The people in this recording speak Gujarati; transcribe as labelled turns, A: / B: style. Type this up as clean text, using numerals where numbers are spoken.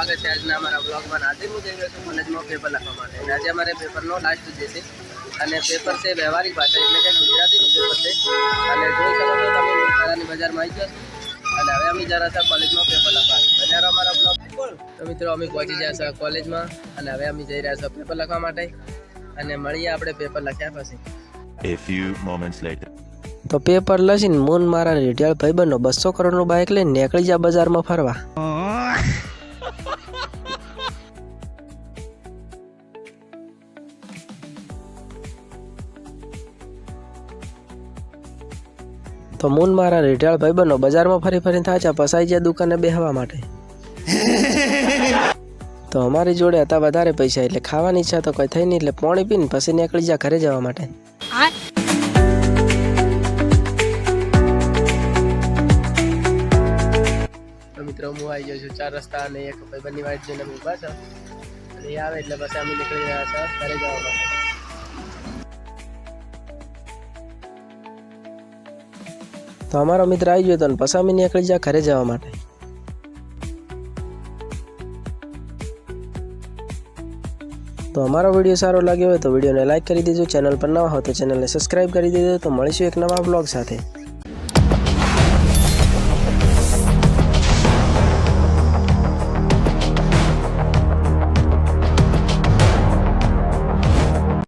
A: સ્વાગત છે આજના અમારા બ્લોગમાં। આજે હું જઈ રહ્યો છું કોલેજમાં પેપર લખવા માટે। આજે અમારે પેપરનો લાસ્ટ ડે છે અને પેપર છે વ્યવહારિક ભાષા એટલે કે ગુજરાતીનું પેપર છે અને જોઈ શકો છો તમે મેઘાણી બજારમાં આવી ગયા અને હવે અમે જરા હતા કોલેજમાં પેપર લખવા। બજાર અમારા બ્લોગ તો મિત્રો અમે પહોંચી ગયા છે કોલેજમાં અને હવે અમે જઈ રહ્યા છીએ પેપર લખવા માટે અને મળીએ આપણે પેપર લખ્યા પછી।
B: A few moments later.
C: તો પેપર લસીને મૂન મારા રેડિયાળ ભાઈબંધનો 200 કરોડનું બાઇક લઈને નીકળી જા બજારમાં ફરવા। તો મૂન મારા રેડિયાળ ભાઈબંધનો બજારમાં ફરી ફરીને થાચા પસાઈ ગયા દુકાને બેહવા માટે। તો અમારી જોડે હતા વધારે પૈસા એટલે ખાવાની ઈચ્છા તો કોઈ થઈ નહીં એટલે પાણી પીને પછી નીકળી જા ઘરે જવા માટે।
A: મિત્રો હું આવી ગયો છું 4 રસ્તા અને એક ભાઈબંધની વાઈટ જોઈને અમે ઊભા છે અને એ આવે એટલે પછી અમે નીકળી રહ્યા હતા ઘરે જવા માટે।
C: તો અમારો મિત્ર આવી ગયો હતો ને પછી અમે નીકળી જા ઘરે જવા માટે। તો અમારો વિડીયો સારો લાગ્યો હોય તો વિડીયોને લાઈક કરી દેજો, ચેનલ પર નવા હો તો ચેનલને સબસ્ક્રાઈબ કરી દેજો। તો મળીશું એક નવા બ્લોગ સાથે।